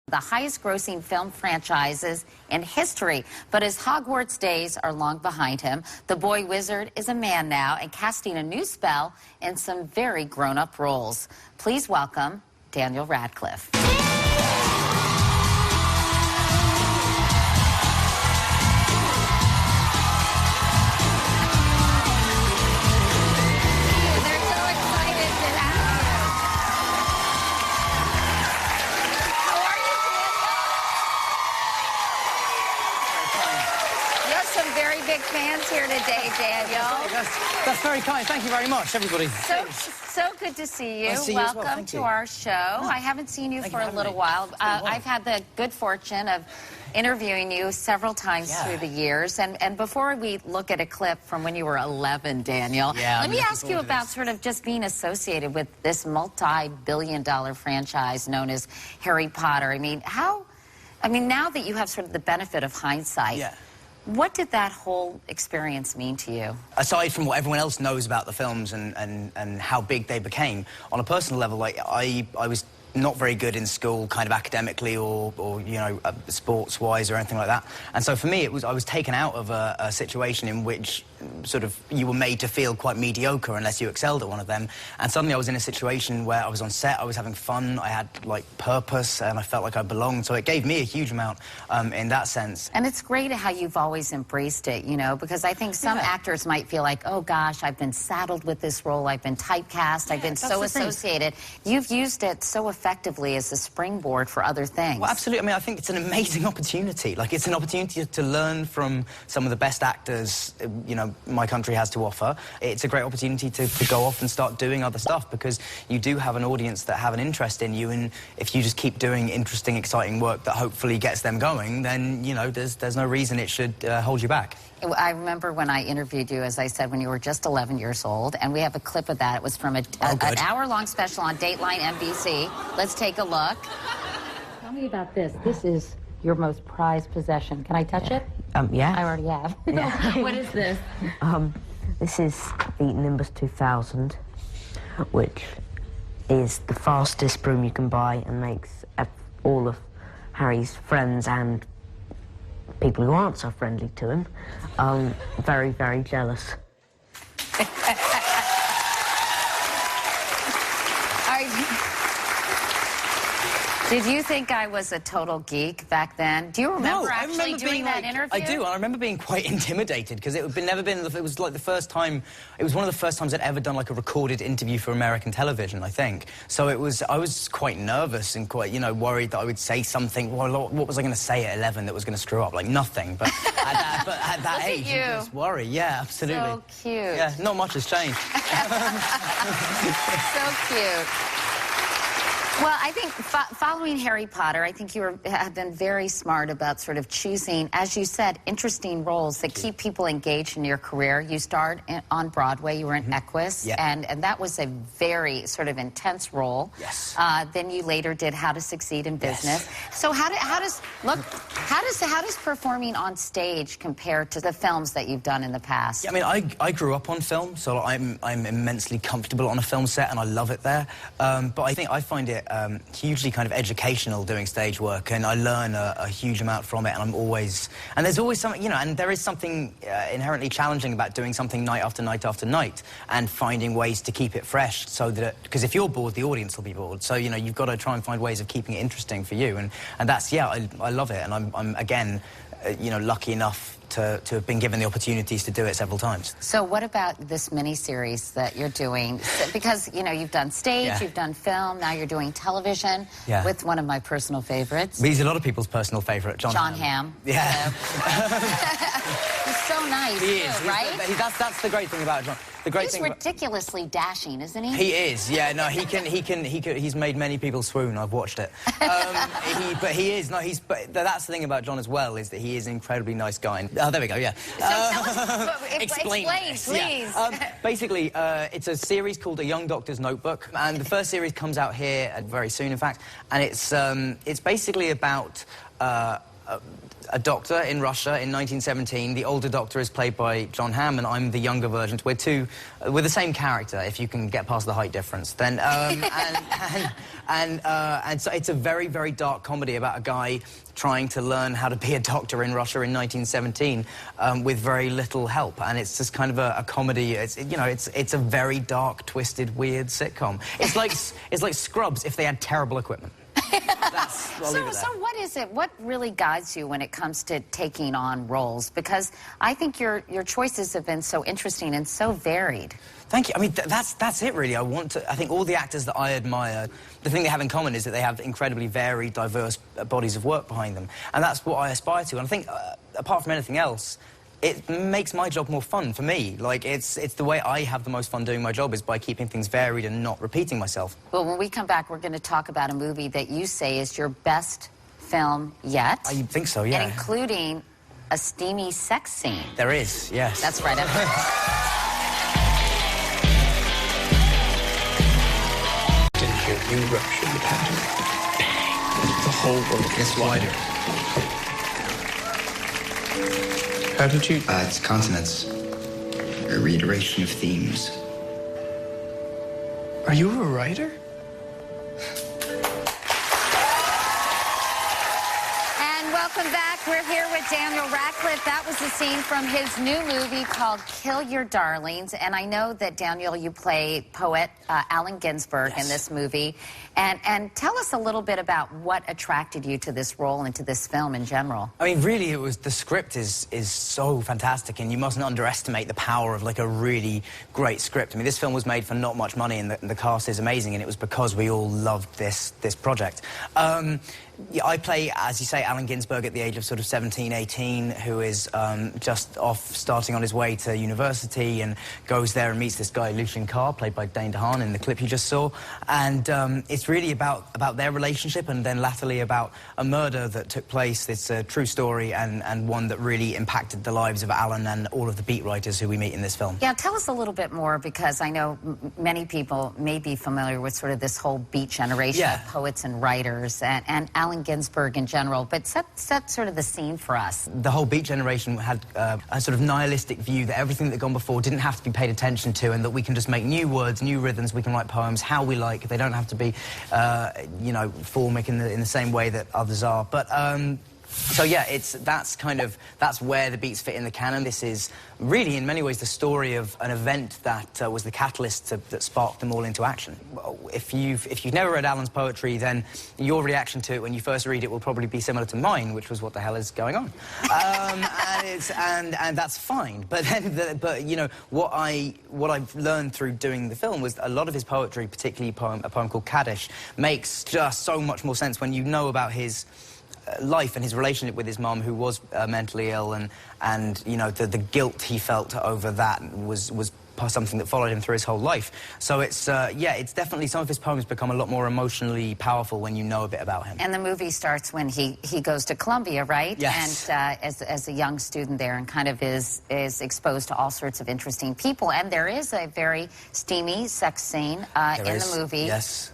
the highest-grossing film franchises in history. But his Hogwarts days are long behind him. The boy wizard is a man now and casting a new spell in some very grown-up roles. Please welcome Daniel Radcliffe. Very big fans here today, Daniel. That's very kind. Thank you very much, everybody. So good to see you. Nice to see you as well. Welcome to our show. I haven't seen you for a little while. I've had the good fortune of interviewing you several times through the years. And before we look at a clip from when you were 11, Daniel, let me ask you about sort of just being associated with this multi-billion-dollar franchise known as Harry Potter. I mean, now that you have sort of the benefit of hindsight, what did that whole experience mean to you? Aside from what everyone else knows about the films and how big they became, on a personal level, like I was not very good in school, kind of academically or you know, sports-wise or anything like that. And so for me, I was taken out of a situation in which sort of you were made to feel quite mediocre unless you excelled at one of them. And suddenly I was in a situation where I was on set, I was having fun, I had, like, purpose, and I felt like I belonged. So it gave me a huge amount in that sense. And it's great how you've always embraced it, you know, because I think some actors might feel like, oh, gosh, I've been saddled with this role, I've been typecast, I've been so associated. You've used it so effectively as a springboard for other things. Well, absolutely. I mean, I think it's an amazing opportunity. Like, it's an opportunity to learn from some of the best actors, you know, my country has to offer. It's a great opportunity to go off and start doing other stuff, because you do have an audience that have an interest in you, and if you just keep doing interesting, exciting work that hopefully gets them going, then, you know, there's no reason it should hold you back. I remember when I interviewed you, as I said, when you were just 11 years old, and we have a clip of that. It was from an hour-long special on Dateline NBC. Let's take a look. Tell me about this. This is your most prized possession. Can I touch it? Yeah. I already have. What is this? This is the Nimbus 2000, which is the fastest broom you can buy and makes all of Harry's friends and people who aren't so friendly to him very, very jealous. Did you think I was a total geek back then? Do you remember actually doing that interview? I do. I remember being quite intimidated, because it was like the first time, it was one of the first times I'd ever done like a recorded interview for American television, I think. So I was quite nervous and quite, you know, worried that I would say something. Well, what was I going to say at 11 that was going to screw up? Like nothing. But at that age, you just worry. Yeah, absolutely. So cute. Yeah, not much has changed. So cute. Well, I think following Harry Potter, I think you have been very smart about sort of choosing, as you said, interesting roles that keep people engaged in your career. You starred on Broadway, you were in Equus, and that was a very sort of intense role. Yes. Then you later did How to Succeed in Business. So how does performing on stage compare to the films that you've done in the past? Yeah, I mean, I grew up on film, so I'm immensely comfortable on a film set, and I love it there. But I find it hugely kind of educational doing stage work, and I learn a huge amount from it, and there's always something, you know, and there is something inherently challenging about doing something night after night after night and finding ways to keep it fresh, so that, because if you're bored, the audience will be bored, so, you know, you've got to try and find ways of keeping it interesting for you, and that's, I love it, and I'm again, you know, lucky enough to have been given the opportunities to do it several times. So what about this mini-series that you're doing? Because, you know, you've done stage, you've done film, now you're doing television with one of my personal favorites. He's a lot of people's personal favorite, John Hamm. Yeah. He's so nice, he is, right? That's the great thing about John. He's ridiculously dashing, isn't he? He is, yeah. No, he's made many people swoon. I've watched it. But he is. No, but that's the thing about John as well, is that he is an incredibly nice guy. And, oh, there we go. Yeah. So tell us, explain, please. Yeah. Basically, it's a series called A Young Doctor's Notebook, and the first series comes out here very soon, in fact. And it's basically about a doctor in Russia in 1917. The older doctor is played by John Hamm, and I'm the younger version. We're the same character, if you can get past the height difference. Then, and so it's a very, very dark comedy about a guy trying to learn how to be a doctor in Russia in 1917 with very little help, and it's just kind of a comedy. It's a very dark, twisted, weird sitcom. It's like Scrubs if they had terrible equipment. So what is it? What really guides you when it comes to taking on roles? Because I think your choices have been so interesting and so varied. Thank you. I mean, that's it, really. I think all the actors that I admire, the thing they have in common is that they have incredibly varied, diverse bodies of work behind them. And that's what I aspire to. And I think, apart from anything else, it makes my job more fun for me. Like, it's the way I have the most fun doing my job is by keeping things varied and not repeating myself. Well, when we come back, we're going to talk about a movie that you say is your best film yet. I think so, yeah. And including a steamy sex scene. There is, yes. That's right. Didn't hear you rupture the pattern. Bang. The whole world gets wider. How did you... It's consonants. A reiteration of themes. Are you a writer? And welcome back. We're here with Daniel Radcliffe. That was the scene from his new movie called Kill Your Darlings. And I know that, Daniel, you play poet Allen Ginsberg in this movie. And tell us a little bit about what attracted you to this role and to this film in general. I mean, really, the script is so fantastic, and you mustn't underestimate the power of, like, a really great script. I mean, this film was made for not much money, and the cast is amazing, and it was because we all loved this project. Yeah, I play, as you say, Allen Ginsberg at the age of sort of 17, 18, who is just off starting on his way to university and goes there and meets this guy, Lucien Carr, played by Dane DeHaan in the clip you just saw. And it's really about their relationship, and then latterly about a murder that took place. It's a true story, and one that really impacted the lives of Allen and all of the beat writers who we meet in this film. Yeah, tell us a little bit more, because I know many people may be familiar with sort of this whole beat generation of poets and writers, and Allen Ginsberg in general, but set sort of the scene for us. The whole beat generation had a sort of nihilistic view that everything that had gone before didn't have to be paid attention to, and that we can just make new words, new rhythms, we can write poems how we like. They don't have to be, you know, formic in the same way that others are. But so yeah, that's where the beats fit in the canon. This is really, in many ways, the story of an event that was the catalyst that sparked them all into action. If you've never read Allen's poetry, then your reaction to it when you first read it will probably be similar to mine, which was, what the hell is going on? And that's fine. But then, you know, what I've learned through doing the film was a lot of his poetry, particularly a poem called Kaddish, makes just so much more sense when you know about his life and his relationship with his mum, who was mentally ill, and you know, the guilt he felt over that was something that followed him through his whole life. So it's yeah, it's definitely, some of his poems become a lot more emotionally powerful when you know a bit about him. And the movie starts when he goes to Columbia, right? Yes. And as a young student there, and kind of is exposed to all sorts of interesting people. And there is a very steamy sex scene in the movie. Yes.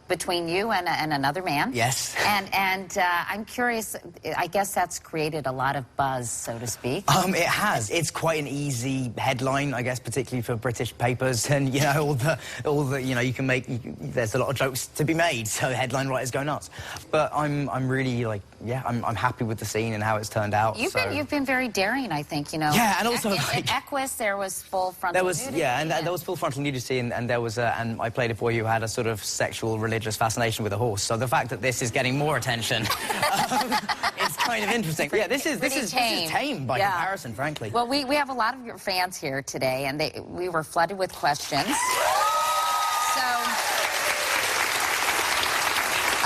Between you and another man. Yes. And I'm curious, I guess that's created a lot of buzz, so to speak. It has. It's quite an easy headline, I guess, particularly for British papers, and, you know, all the you know, you can make, there's a lot of jokes to be made, so headline writers go nuts. But I'm really, like, yeah, I'm happy with the scene and how it's turned out. You've been very daring, I think, you know. Yeah, and also, in like, Equus, there was full frontal nudity. Yeah, and there was full frontal nudity, and there was and I played a boy who had a sort of sexual religious fascination with a horse. So the fact that this is getting more attention, it's kind of interesting. Yeah, this is tame by comparison, frankly. Well, we have a lot of your fans here today, and we were flooded with questions. So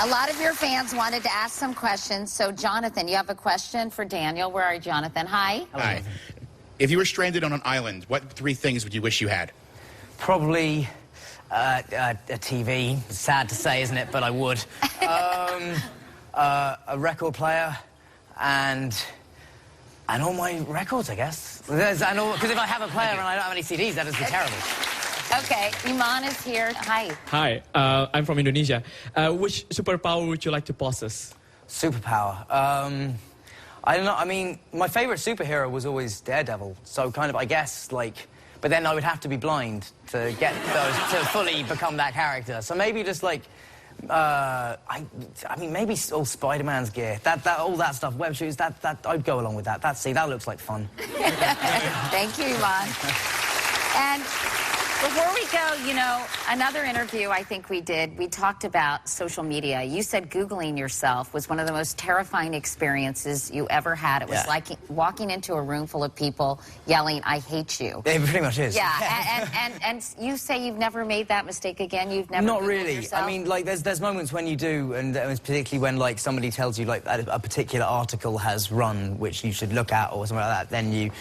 a lot of your fans wanted to ask some questions. So Jonathan, you have a question for Daniel. Where are you, Jonathan? Hi. Hi. If you were stranded on an island, what 3 things would you wish you had? Probably a TV. Sad to say, isn't it? But I would. A record player and all my records, I guess. Because if I have a player and I don't have any CDs, that would be terrible. Okay, Iman is here. Hi. Hi, I'm from Indonesia. Which superpower would you like to possess? Superpower. I don't know. I mean, my favorite superhero was always Daredevil. So kind of, I guess, like... But then I would have to be blind to get those, to fully become that character. So maybe just, like... I mean, maybe all Spider-Man's gear. All that stuff, web shoes, that I'd go along with that. That looks like fun. Thank you, Iman. And before we go, you know, another interview I think we did, we talked about social media. You said Googling yourself was one of the most terrifying experiences you ever had. It was like walking into a room full of people yelling, "I hate you." It pretty much is. Yeah, and you say you've never made that mistake again? You've never Not Googled really. yourself? I mean, like, there's moments when you do, and particularly when, like, somebody tells you, like, a particular article has run, which you should look at, or something like that, then you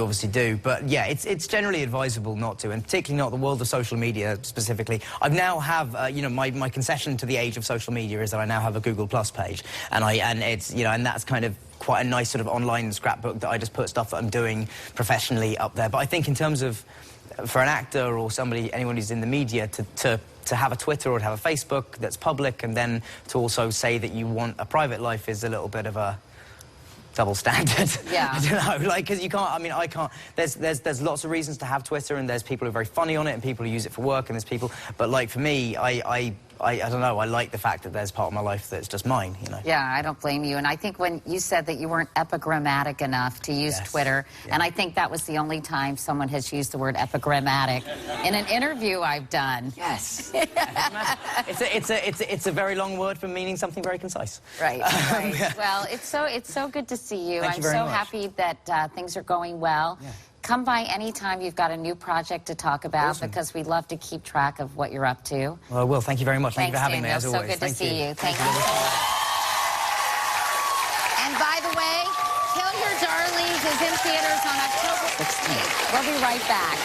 obviously do. But, yeah, it's generally advisable not to, and particularly not the world of social media specifically. I now have, you know, my concession to the age of social media is that I now have a Google Plus page, and it's, you know, and that's kind of quite a nice sort of online scrapbook that I just put stuff that I'm doing professionally up there. But I think in terms of, for an actor or anyone who's in the media to have a Twitter or to have a Facebook that's public, and then to also say that you want a private life is a little bit of a double standard. Yeah. I don't know, like, because you can't, I mean, I can't, there's lots of reasons to have Twitter, and there's people who are very funny on it, and people who use it for work, and there's people, but, like, for me, I don't know, I like the fact that there's part of my life that's just mine, you know. Yeah, I don't blame you. And I think when you said that you weren't epigrammatic enough to use Twitter, and I think that was the only time someone has used the word epigrammatic in an interview I've done. Yes. It's a very long word for meaning something very concise. Right, right. Well, it's so good to see you. Thank you very I'm so much. happy that things are going well. Yeah. Come by anytime you've got a new project to talk about, Awesome. because we love to keep track of what you're up to. Well, I will. Thank you very much. Thank you for having me, Daniel. as So always. good to Thank see you. Thank you. you. And by the way, Kill Your Darlings is in theaters on October 16th. We'll be right back.